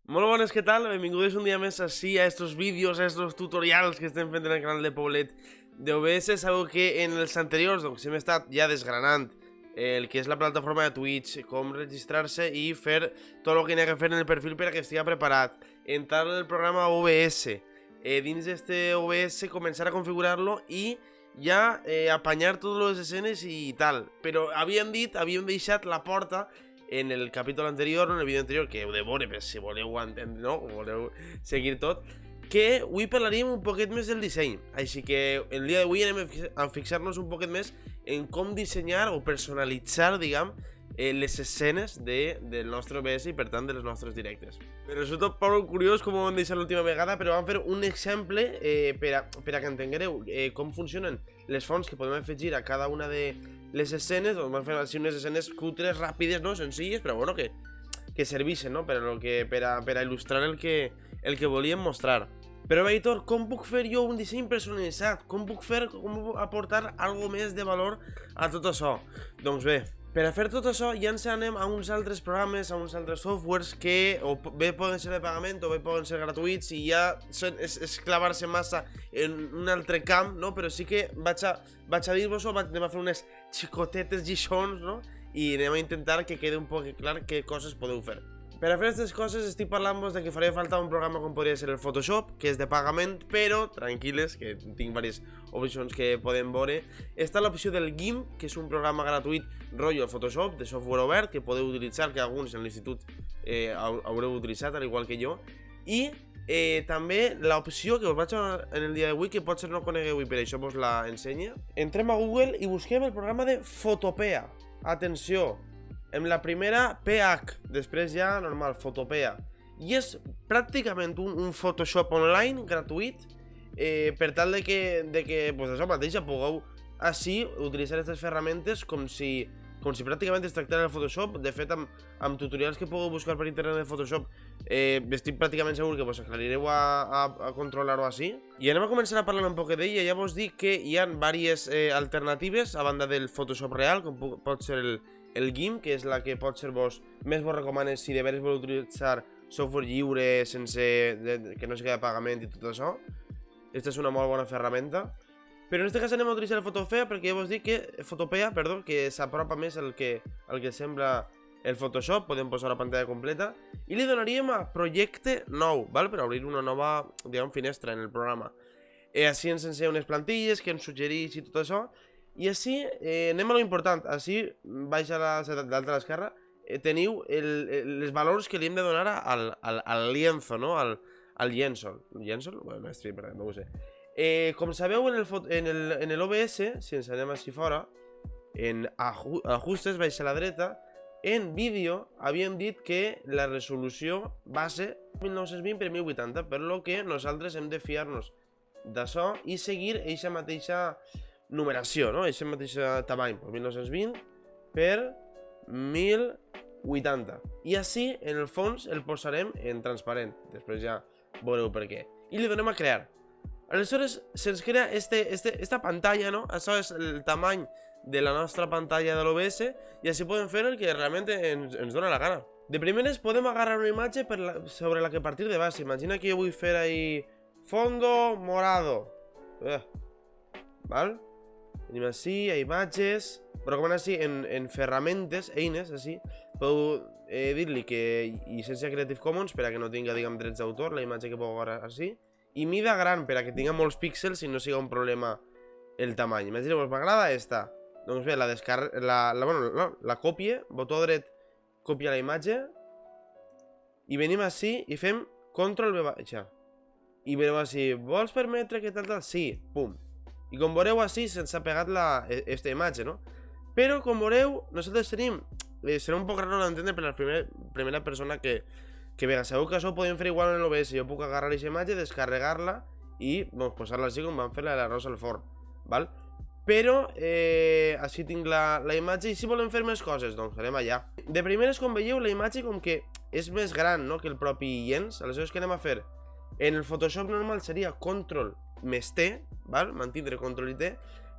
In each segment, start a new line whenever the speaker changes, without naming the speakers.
Molt bones, què tal? Benvingudes un dia més així a estos vídeos, a estos tutorials que estem fent en el canal de Poblet d'OBS. Sabeu que en els anteriors doncs, hem estat ja desgranant el que és la plataforma de Twitch, com registrar-se i fer tot el que hi ha que fer en el perfil per a que estigui preparat. Entrar en el programa OBS, dins d'este OBS començar a configurar-lo i ja apanyar totes les escenes i tal. Però havíem deixat la porta en el capítol anterior, en el vídeo anterior, que heu de veure, si voleu entendre, no? O voleu seguir tot, que avui parlaríem un poquet més del disseny. Així que el dia d'avui anem a fixar-nos un poquet més en com dissenyar o personalitzar, diguem, les escenes del nostre OBS i per tant de les nostres directes. Però sobretot prou curiós com ho vam deixar l'última vegada, però vam fer un exemple per a que entenguereu com funcionen les fonts que podem afegir a cada una de les escenes. Doncs vam fer així unes escenes cutres, ràpides, no? Senzilles, però bueno, que serveixen, no? Per a il·lustrar el que volíem mostrar. Però Aitor, com puc fer jo un disseny personalitzat? Com puc aportar algo més de valor a tot això? Doncs bé, per a fer tot això ja ens anem a uns altres programes, a uns altres softwares que bé poden ser de pagament o bé poden ser gratuïts i ja és clavar-se massa en un altre camp, no? Però sí que vaig a dir-vos-ho, anem a fer unes xicotetes lliçons, no? I anem a intentar que quedi un poc clar què coses podeu fer. Per a fer aquestes coses estic parlant-vos de que faria falta un programa com podria ser el Photoshop, que és de pagament, però tranquil·les, que tinc diverses opcions que podem veure. Està l'opció del GIMP, que és un programa gratuït rotllo el Photoshop, de software obert, que podeu utilitzar, que alguns en l'institut haureu utilitzat, al igual que jo. I també l'opció que us vaig donar en el dia d'avui, que potser no conegueu i per això vos la ensenya. Entrem a Google i busquem el programa de Photopea. Atenció! En la primera, PH, després ja normal, Photopea. I és pràcticament un Photoshop online, gratuït, per tal de que pues això mateix, pugueu així utilitzar aquestes ferramentes com si pràcticament es tractara el Photoshop. De fet, amb tutorials que pugueu buscar per internet de Photoshop, estic pràcticament segur que vos aclarireu a controlar-ho així. I anem a començar a parlar un poc d'ell. Ja vos dic que hi ha diverses alternatives a banda del Photoshop real, com pot ser el GIMP, que és la que potser més vos recomana si de veres voleu utilitzar software lliure, que no sigui de pagament i tot això. Aquesta és una molt bona ferramenta. Però en aquest cas anem a utilitzar el Photopea perquè ja vos dic que s'apropa més al que sembla el Photoshop. Podem posar la pantalla completa i li donaríem a projecte nou, val? Per obrir una nova, diguem, finestra en el programa. Així ens ensenya unes plantilles que ens suggereix i tot això. I així anem a lo important. Així, baix a l'alta a l'esquerra, teniu els valors que li hem de donar al lienzo, no? Al llençol. Llençol? Bueno, no ho sé. Com sabeu, en l'OBS, si ens anem així fora, en ajustes, baix a la dreta, en vídeo havíem dit que la resolució va ser 1920 x 1080, per lo que nosaltres hem de fiar-nos d'això i seguir aquesta mateixa numeració, no? Aquest mateix tamany, 1920 per 1080. I així, en el fons, el posarem en transparent. Després ja veureu per què. I li donem a crear. Aleshores, se'ns crea esta pantalla, no? Això és el tamany de la nostra pantalla de l'OBS i així podem fer el que realment ens dona la gana. De primeres podem agarrar una imatge sobre la que partir de base. Imagina que jo vull fer ahí fondo morado. Val? Venim així, a imatges, però com així, en ferramentes, eines, així, podeu dir-li que llicència Creative Commons per a que no tinga, diguem, drets d'autor, la imatge que podeu agarrar així, i mida gran per a que tinga molts píxels i no siga un problema el tamany. Imagineu-vos, m'agrada esta. Doncs bé, la còpia, botó dret, còpia la imatge, i venim així i fem Ctrl V baixa. I veieu així, vols permetre que tal? Sí, pum. I com veureu així se'ns ha pegat aquesta imatge, no? Però com veureu, nosaltres tenim... serà un poc raro d'entendre per la primera persona que vega. Sabeu que això ho podem fer igual en l'OBS. Jo puc agarrar aquesta imatge, descarregar-la i posar-la així com vam fer la rosa al forn, val? Però així tinc la imatge i si volem fer més coses, doncs anem allà. De primeres, com veieu, la imatge com que és més gran, no?, que el propi llenç. Aleshores, què anem a fer? En el Photoshop normal seria Ctrl més T, val? Mantindre Ctrl i T,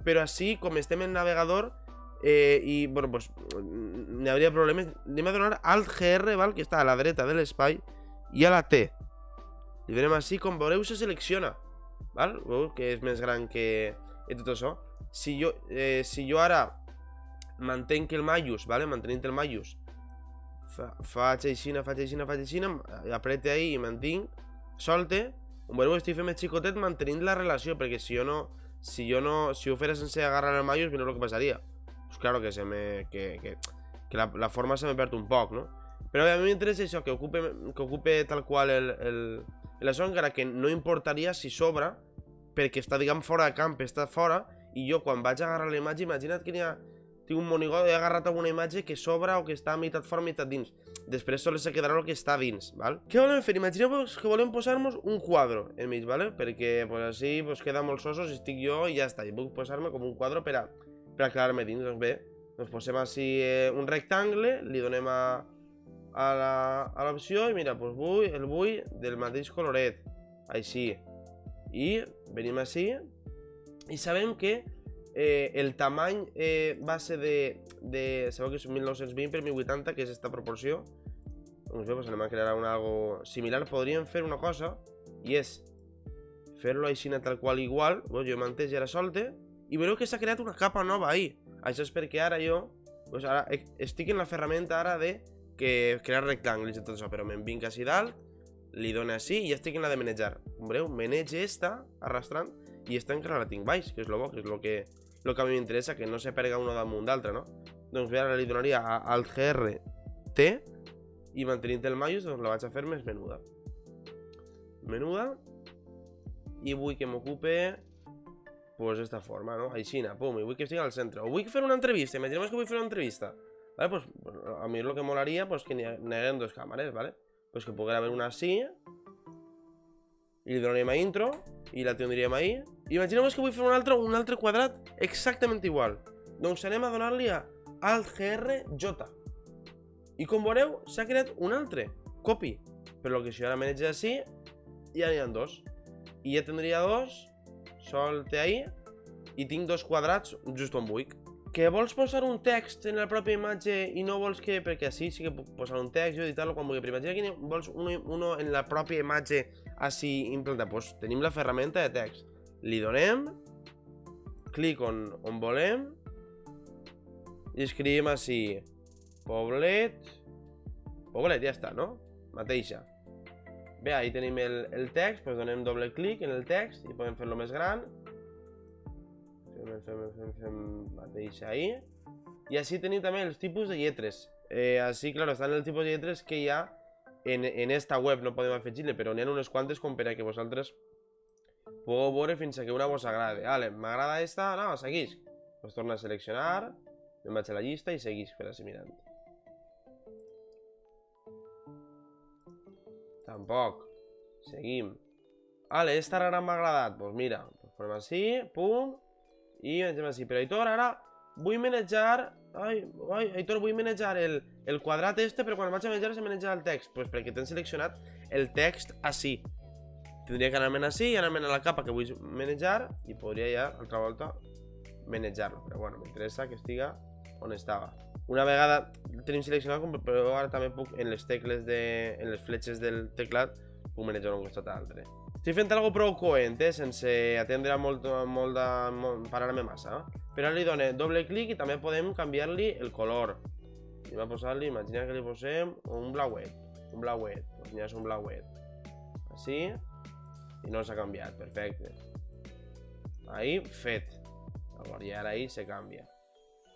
però així, com estem en navegador, i, bueno, pues, n'hi hauria problemes. Anem a donar Alt GR, val? Que està a la dreta de l'espai, i a la T. Li donem així, com veureu se selecciona, val? Veu que és més gran que tot això. Si jo ara mantenc el maius, vale? Mantenint el maius, faig aixina, aprete ahí i mantinc, solte, veureu que estic fent més xicotet mantenint la relació, perquè si ho fera sense agarrar el maius, mireu el que passaria. Pues claro que la forma se me perd un poc, no? Però a mi m'interessa això, que ocupe tal qual això, encara que no importaria si sobra, perquè està, diguem, fora de camp, està fora, i jo quan vaig a agarrar la imatge, imagina't que tinc un monigot i he agarrat alguna imatge que sobra o que està a meitat fora, a meitat dins. Després sols se quedarà el que està dins, val? Què volem fer? Imagineu que volem posar-nos un quadre enmig, vale? Perquè pues, així pues, queda molt sosos, estic jo i ja està. I puc posar-me com un quadre per aclarar-me dins. Doncs bé, doncs posem així un rectangle, li donem a l'opció i mira, doncs vull del mateix coloret, així. I venim així i sabem que el tamany va ser sabeu que és 1920 per 1080, que és aquesta proporció. Doncs bé, anem a crear algo similar. Podríem fer una cosa, i és fer-lo així tal qual igual. Jo manteix i ara solte, i veureu que s'ha creat una capa nova ahí. Això és perquè ara jo estic en la ferramenta ara de crear rectangles i tot això, però me'n vinc així dalt, li dono així i ja estic en la de manejar. Com veureu, manege esta, arrastrant, i esta encara la tinc baix, que és lo bo, que és lo que a mi m'interessa, que no se perga una damunt d'altra, no? Doncs bé, ara li donaria a Alt-GR T, i mantenint el maius, doncs la vaig a fer més menuda. I vull que m'ocupe pues d'esta forma, no? Aixina, pum, i vull que estigui al centre. O vull fer una entrevista, imaginem que vull fer una entrevista. Vale, pues a mi el que molaria pues que n'hi haguem dos càmeres, vale? Pues que poguera haver una així, i li donaríem a intro, i la tindríem ahí. Imagineu que vull fer un altre quadrat exactament igual. Doncs anem a donar-li a Alt-GR-J. I com veureu, s'ha creat un altre, copy. Però que si ara manejo així, ja n'hi ha dos. I ja tindria dos, solte ahí, i tinc dos quadrats just on vull. Que vols posar un text en la pròpia imatge i no vols que... Perquè així sí que puc posar un text i editar-lo quan vulgui. Però imagina que vols uno en la pròpia imatge així implantat. Doncs tenim la ferramenta de text. Li donem, clic on volem, i escrivim així, Poblet, ja està, no? Mateixa. Bé, ahí tenim el text, doncs donem doble clic en el text i podem fer-lo més gran. Fem mateixa ahí. I així tenim també els tipus de lletres. Així, clar, estan els tipus de lletres que hi ha en esta web, no podem afegir-li, però n'hi ha unes quantes com per a que vosaltres pugueu veure fins a que una vos agrade. Vale, m'agrada esta, no, seguix. Pues torna a seleccionar, me'n vaig a la llista i seguix per així mirant. Tampoc. Seguim. Vale, esta ara m'ha agradat. Doncs mira, posem així, pum, i mengem així. Però Aitor, ara vull manejar... Aitor, vull manejar el quadrat este, però quan vaig a manejar se maneja el text. Doncs perquè tens seleccionat el text així. Tindria que anar-me'n així i anar-me'n a la capa que vull manejar i podria ja, altra volta, manejar-lo. Però bueno, m'interessa que estiga on estava. Una vegada tenim seleccionat, però ara també puc, en les tecles en les fletxes del teclat, puc manejar un costat a l'altre. Estic fent algo prou coent, sense atendre molt parar-me massa. Però ara li donem doble clic i també podem canviar-li el color. I va posar-li, imagina que li posem un blauet. Doncs ja és un blauet. Així. I no s'ha canviat, perfecte. Ahí, fet. I ara ahí se canvia.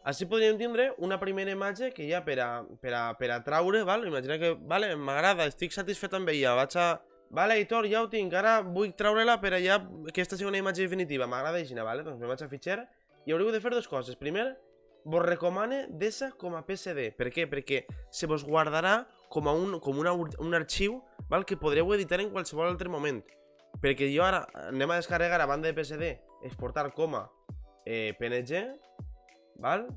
Així podríem tindre una primera imatge que ja per a traure, val? Imagina que, vale, m'agrada, estic satisfet amb ella, vaig a... Vale, Aitor, ja ho tinc, ara vull treure-la per allà, que aquesta sigui una imatge definitiva, m'agrada així, vale? Doncs me vaig a fitxer i haureu de fer dues coses. Primer, vos recomane deixar com a PSD. Per què? Perquè se vos guardarà com un arxiu, val? Que podreu editar en qualsevol altre moment. Perquè jo ara anem a descarregar a banda de PSD, exportar com a PNG, val?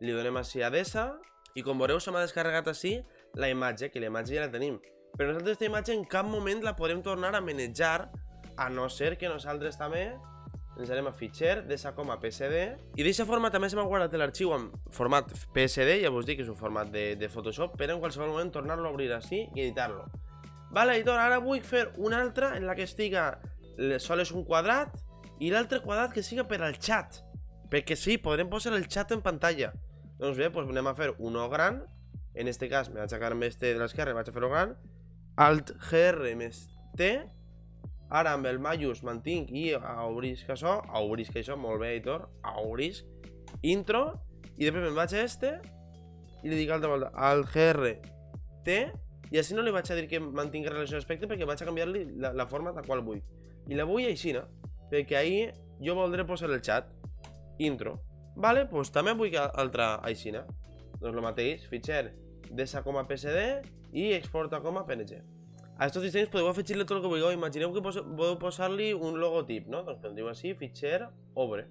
Li donem així a desa i com veureu se m'ha descarregat així la imatge, que la imatge ja la tenim. Però nosaltres aquesta imatge en cap moment la podrem tornar a manejar, a no ser que nosaltres també ens anem a fitxer, desa com a PSD, i d'aquesta forma també se m'ha guardat l'arxiu en format PSD, ja vos dic que és un format de Photoshop, però en qualsevol moment tornar-lo a obrir així i editar-lo. Vale, Aitor, ara vull fer una altra en la que estiga sols un quadrat i l'altre quadrat que siga per al xat. Perquè sí, podrem posar el xat en pantalla. Doncs bé, doncs anem a fer un O gran. En este cas, me vaig a quedar amb este de l'esquerra, vaig a fer-ho gran. Alt GR més T. Ara amb el majús mantinc i obrisc això, molt bé, Aitor. Obrisc. Intro. I després me'n vaig a este i li dic altra volta alt GR T. I així no li vaig a dir que mantingui relació d'aspecte perquè vaig a canviar-li la forma tal qual vull. I la vull així, no? Perquè ahí jo voldré posar el xat. Intro. Vale, doncs també vull altra així, no? Doncs el mateix, fitxer desa.psd i exporta com a png. A estos dissenys podeu afegir-li tot el que vulgueu. Imagineu que podeu posar-li un logotip, no? Doncs diu així, fitxer, obre.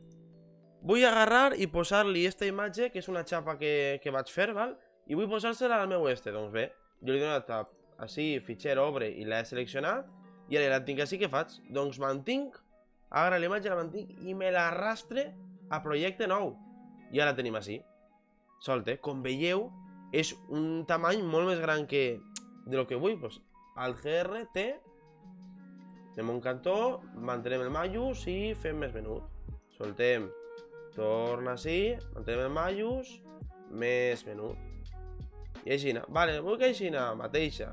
Vull agarrar i posar-li esta imatge, que és una xapa que vaig fer, val? I vull posar-se-la al meu este, doncs bé. Jo li he donat així, fitxer, obre, i l'he seleccionat. I ara la tinc així, què faig? Doncs mantinc, agarra la imatge, la mantinc i me l'arrastre a projecte nou. I ara la tenim així. Solte, com veieu, és un tamany molt més gran que de lo que vull. Doncs alt GR, T, anem a un cantó, mantenem el majús i fem més menut. Soltem, torna així, mantenem el majús, més menut. I així, vale, vull que així mateixa.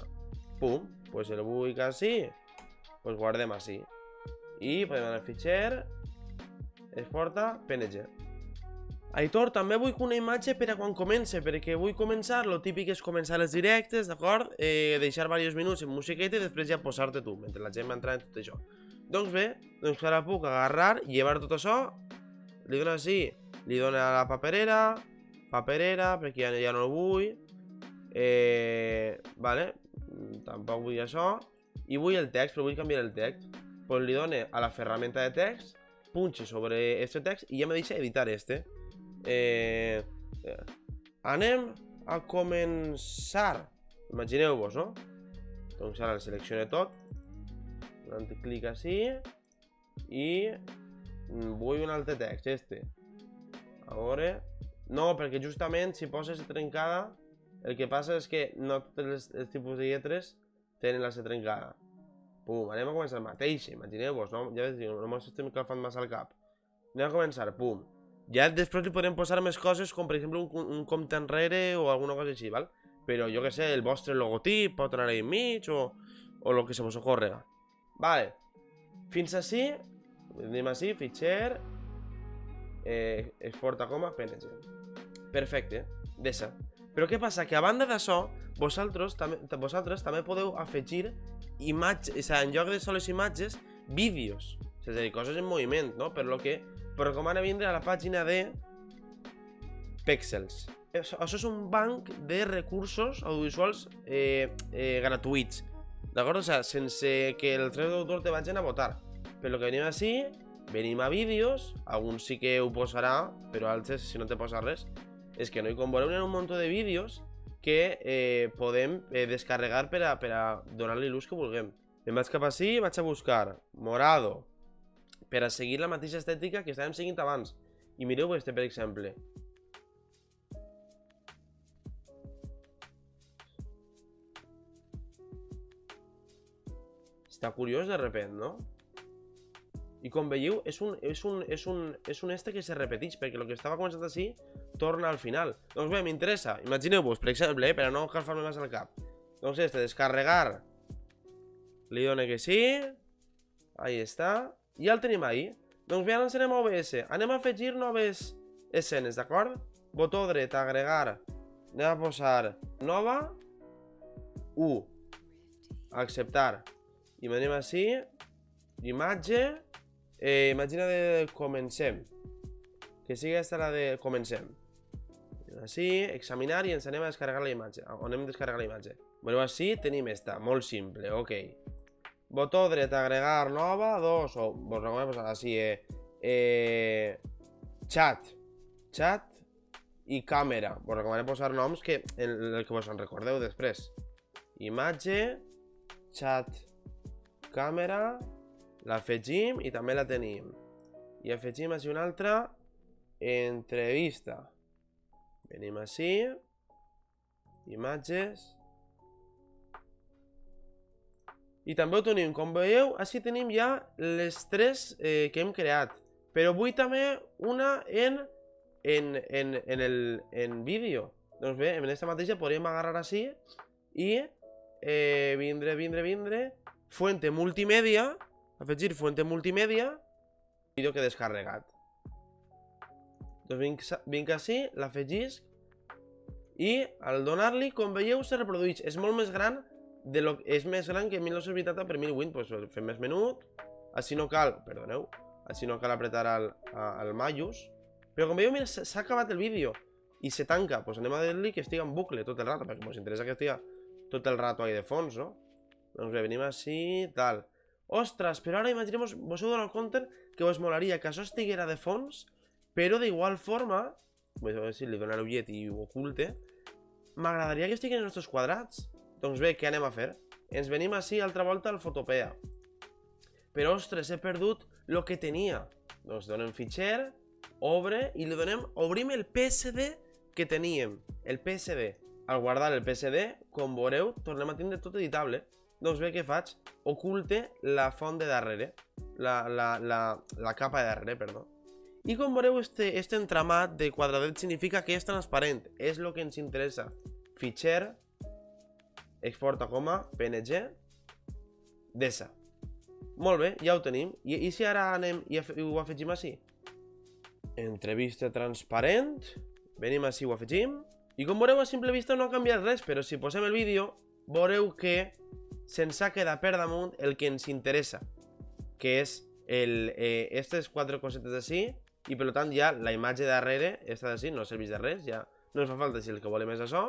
Pum, doncs el vull que així, doncs guardem així. I podem anar al fitxer, exporta, PNG. Aitor, també vull una imatge per a quan comence, perquè vull començar, lo típic és començar els directes, d'acord? Deixar diversos minuts en musiqueta i després ja posar-te tu, mentre la gent va entrant en tot això. Doncs bé, doncs ara puc agarrar, llevar tot això, li dono així, li dono a la paperera, perquè ja no ho vull. Vale, tampoc vull això. I vull el text, però vull canviar el text. Doncs li dono a la ferramenta de text, punxi sobre este text i ja me deixa editar este. Anem a començar. Imagineu-vos, no? Doncs ara el selecciono tot, donant clic així i vull un altre text, este. A veure. No, perquè justament si poses trencada, el que passa és que no tots els tipus de lletres tenen la C trencada. Pum, anem a començar el mateix, imagineu-vos, no? Ja veig, no m'estem calfant massa al cap. Anem a començar, pum. Ja després li podem posar més coses, com per exemple un compte enrere o alguna cosa així, val? Però jo que sé, el vostre logotip pot anar ahí enmig o el que se vos ocorrega. Vale. Fins així, anem així, fitxer, exporta com a PNG. Perfecte, desa. Però què passa? Que a banda d'això, vosaltres també podeu afegir imatges, o sigui, en lloc de soles imatges, vídeos. És a dir, coses en moviment, no? Per lo que recomana vindre a la pàgina de Pexels. Això és un banc de recursos audiovisuals gratuïts. D'acord? O sigui, sense que els drets d'autor te vagin a votar. Per lo que venim així, venim a vídeos, alguns sí que ho posarà, però altres, si no te posa res, és que no hi veureu un munt de vídeos que podem descarregar per a donar-li l'ús que vulguem. Em vaig cap així i vaig a buscar morado per a seguir la mateixa estètica que estàvem seguint abans. I mireu este, per exemple. Està curiós de repent, no? I com veieu, és un este que se repeteix, perquè el que estava començat així torna al final. Doncs bé, m'interessa. Imagineu-vos, per exemple, per a no calfar-me més al cap. Doncs este, descarregar. Li dono que sí. Ahí està. I ja el tenim ahí. Doncs bé, ara ens anem a OBS. Anem a afegir noves escenes, d'acord? Botó dret, agregar. Anem a posar nova. Acceptar. I anem així. Imatge. Imagina de comencem. Que sigui aquesta la de comencem. Així, examinar i ens anem a descarregar la imatge. On hem de descarregar la imatge? Bueno, així tenim esta, molt simple, ok. Botó dret, agregar nova, 2, o vos recomanem posar així, chat i càmera. Vos recomanem posar noms que el que vos en recordeu després. Imatge, chat, càmera, l'afegim i també la tenim. I afegim així una altra, entrevista. Venim així, imatges, I també ho tenim, com veieu, així tenim ja les 3 que hem creat. Però vull també una en vídeo. Doncs bé, en aquesta mateixa podríem agarrar així i vindre, fuente multimèdia, afegir fuente multimèdia, vídeo que he descarregat. Doncs vinc així, l'afegisc i al donar-li, com veieu, se reprodueix. És molt més gran, és més gran que 1980 per 1080, doncs fem més menut, així no cal, perdoneu, així no cal apretar el malus, però com veieu, mira, s'ha acabat el vídeo i se tanca, doncs anem a dir-li que estigui en bucle tot el rato, perquè ens interessa que estigui tot el rato ahí de fons, no? Doncs bé, venim així, tal. Ostres, però ara imagineu, vos heu donat compte que vos molaria que això estiguera de fons, però d'igual forma, a veure si li dona l'ullet i ho oculte, m'agradaria que estiguin en els nostres quadrats. Doncs bé, què anem a fer? Ens venim així altra volta al Photopea. Però, ostres, he perdut el que tenia. Doncs donem fitxer, obre, i li donem, obrim el PSD que teníem, el PSD. Al guardar el PSD, com veureu, tornem a tindre tot editable. Doncs bé, què faig? Oculte la font de darrere, la capa de darrere, perdó. I com veureu, este entramat de quadradets significa que és transparent, és el que ens interessa. Fitxer, exporta com a PNG, desa. Molt bé, ja ho tenim. I si ara anem i ho afegim així? Entrevista transparent, venim així, ho afegim. I com veureu, a simple vista no ha canviat res, però si posem el vídeo, veureu que se'ns ha quedat per damunt el que ens interessa, que és aquestes 4 cosetes d'ací, i per tant ja la imatge darrere, aquesta d'ací, no serveix de res, ja no ens fa falta si el que volem és això,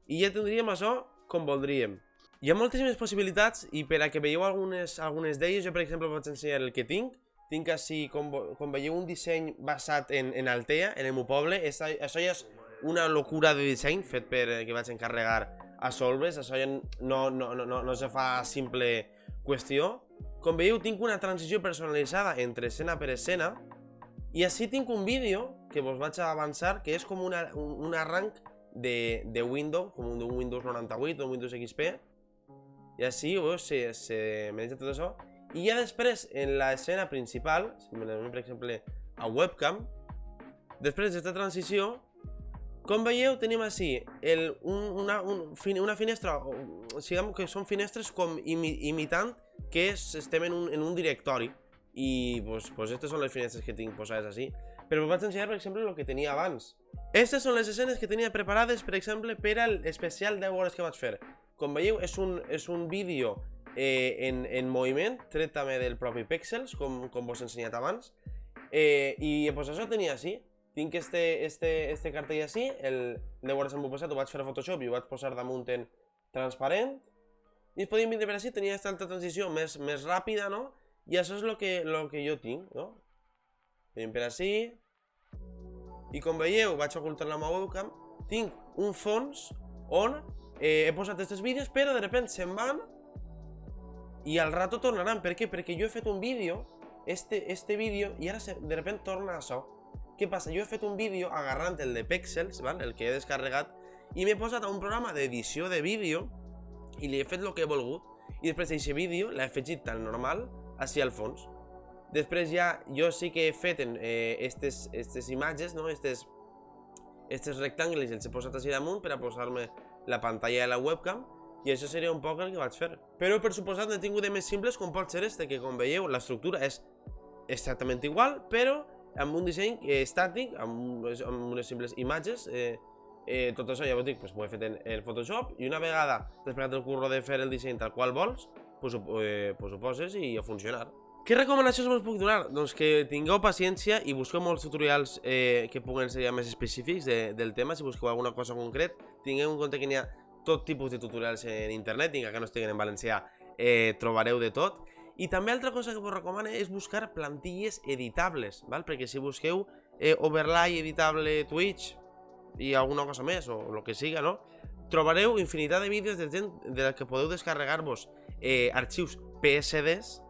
i ja tindríem això com voldríem. Hi ha moltíssimes possibilitats, i per a que veieu algunes d'elles, jo per exemple vaig ensenyar el que tinc. Tinc així, com veieu, un disseny basat en Altea, en el meu poble. Això ja és una locura de disseny fet que vaig encarregar a Solves. Això ja no se fa simple qüestió. Com veieu, tinc una transició personalitzada entre escena per escena. I així tinc un vídeo que vos vaig avançar, que és com un arranc de Windows, com un Windows 98 o un Windows XP. I així, se menja tot això. I ja després, en l'escena principal, si anem per exemple a webcam, després d'aquesta transició, com veieu, tenim així una finestra, diguem que són finestres com imitant que estem en un directori. I aquestes són les finestres que tinc posades així. Però us vaig ensenyar, per exemple, el que tenia abans. Aquestes són les escenes que tenia preparades, per exemple, per a l'especial 10 hores que vaig fer. Com veieu, és un vídeo en moviment, tret també del propi Pexels, com vos he ensenyat abans. I això tenia així. Tinc este cartell així, el 10 hores en passat ho vaig fer a Photoshop i ho vaig posar damunt en transparent. I podíem vindre per així, tenia aquesta altra transició més ràpida, no? I això és el que jo tinc, no? Venim per així. I com veieu, vaig ocultar la meva webcam. Tinc un fons on he posat aquests vídeos, però de repente se'n van i al rato tornaran. Per què? Perquè jo he fet un vídeo, este vídeo, i ara de repente torna això. Què passa? Jo he fet un vídeo agarrant el de Pexels, el que he descarregat, i m'he posat a un programa d'edició de vídeo i li he fet el que he volgut. I després d'aquest vídeo l'he afegit tan normal així al fons. Després ja jo sí que he fet aquestes imatges, aquests rectangles els he posat així damunt per a posar-me la pantalla de la webcam, i això seria un poc el que vaig fer. Però per suposat n'he tingut de més simples, com pot ser que com veieu l'estructura és exactament igual, però amb un disseny estàtic, amb unes simples imatges. Tot això ja ho dic, ho he fet en Photoshop, i una vegada després el curro de fer el disseny tal qual vols, ho poses i a funcionar. Què recomanacions us puc donar? Doncs que tingueu paciència i busqueu molts tutorials que puguen ser més específics del tema. Si busqueu alguna cosa concret, tingueu en compte que n'hi ha tot tipus de tutorials en internet, i que no estiguen en valencià trobareu de tot. I també altra cosa que vos recomano és buscar plantilles editables, perquè si busqueu overlay editable Twitch i alguna cosa més, o el que siga, no? Trobareu infinitat de vídeos de gent de la que podeu descarregar-vos arxius PSDs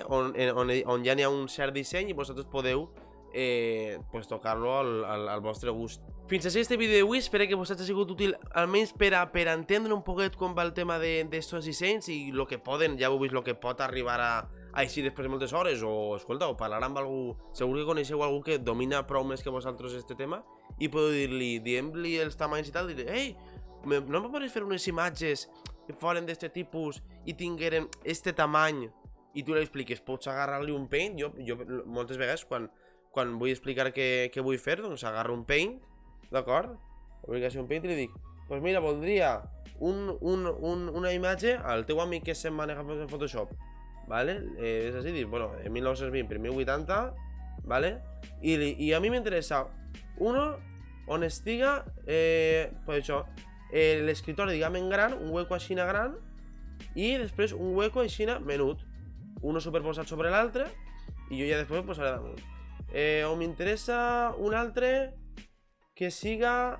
on ja n'hi ha un cert disseny i vosaltres podeu tocar-lo al vostre gust. Fins així este vídeo d'avui, espero que vos hagi sigut útil almenys per entendre un poquet com va el tema d'estos dissenys i el que poden, ja heu vist el que pot arribar a així després de moltes hores, o escolta, o parlar amb algú, segur que coneixeu algú que domina prou més que vosaltres este tema i podeu dir-li, diem-li els tamanys i tal, dir-li, ei, no em podries fer unes imatges que foren d'este tipus i tingueren este tamany i tu li expliques, pots agarrar-li un paint? Jo moltes vegades quan vull explicar què vull fer, doncs agarro un paint, d'acord? Aplicació un paint i li dic, doncs mira, voldria una imatge al teu amic que se'n maneja en Photoshop, vale? És així, dic, bueno, en 1920 per 1080, vale? I a mi m'interessa uno on estiga, pues això, l'escriptori, diguem, en gran, un hueco així gran, i després un hueco així menut, uno superposat sobre l'altre, i jo ja després ho posaré damunt. On m'interessa un altre que siga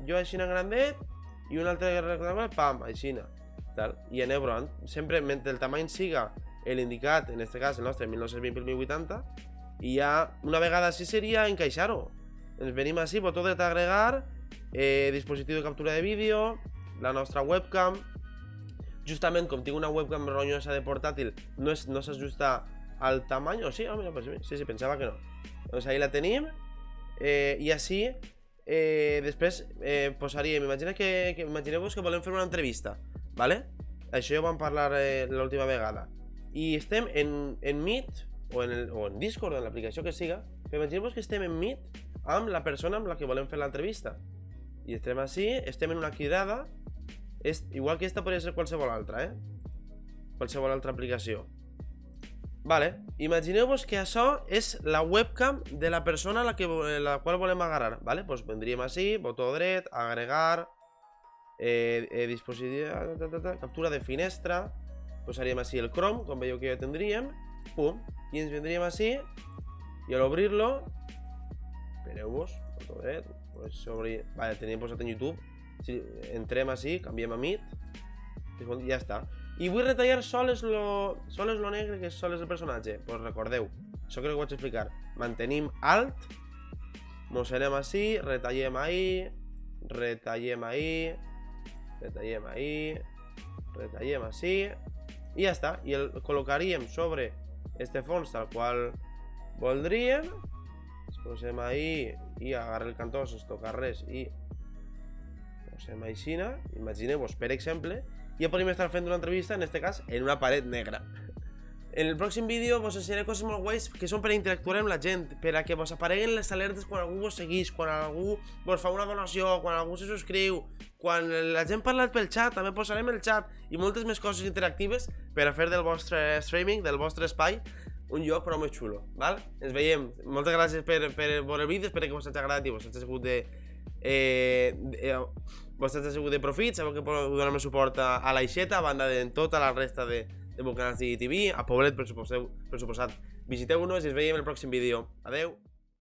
jo així en grandet i un altre rectangle, pam, així i aneu provant, sempre mentre el tamany siga l'indicat, en este cas el nostre 1920 per 1080, i ja una vegada així seria encaixar-ho. Ens venim així, botó dret a agregar, dispositiu de captura de vídeo, la nostra webcam. Justament com tinc una webcam ronyosa de portàtil, no s'ajusta al tamany, o sí? Mira, pues sí, pensava que no. Doncs ahí la tenim. I així després posaríem, imagineu-vos que volem fer una entrevista, vale? Això ja ho vam parlar l'última vegada i estem en Meet o en Discord, en l'aplicació que siga, però imagineu-vos que estem en Meet amb la persona amb la que volem fer l'entrevista i estem així, estem en una cridada, igual que aquesta podria ser qualsevol altra, qualsevol altra aplicació. Vale, imagineu-vos que això és la webcam de la persona a la qual volem agarrar, vale? Doncs vendríem així, botó dret, agregar, dispositiu, captura de finestra, posaríem així el Chrome, com veieu que ja tindríem, pum, i ens vendríem així, i a l'obrir-lo, espereu-vos, botó dret, vale, teníem posat en YouTube, entrem així, canviem a Meet, i ja està. I vull retallar soles lo negre, que és soles el personatge. Doncs recordeu, això crec que ho vaig explicar. Mantenim Alt, mos anem així, retallem ahí, retallem ahí, retallem ahí, retallem així, i ja està. I el col·locaríem sobre este fons tal qual voldríem. Ens posem ahí i agarra el cantó sense tocar res i posem així. Imagineu-vos, per exemple, ja podríem estar fent una entrevista, en este cas, en una paret negra. En el pròxim vídeo vos ensenyaré coses molt guais que són per interactuar amb la gent, per a que vos apareguen les alertes quan algú vos segueix, quan algú vos fa una donació, quan algú se subscriu, quan la gent parla pel xat, també posarem el xat i moltes més coses interactives per a fer del vostre streaming, del vostre espai, un lloc prou més xulo, val? Ens veiem. Moltes gràcies per veure el vídeo, espero que vos hagi agradat i vos hagi sigut de profit. Sabeu que podeu donar-me suport a l'Aixeta, a banda de tota la resta de canals d'IGTV, a Poblet per suposat. Visiteu-nos i ens veiem en el pròxim vídeo. Adeu!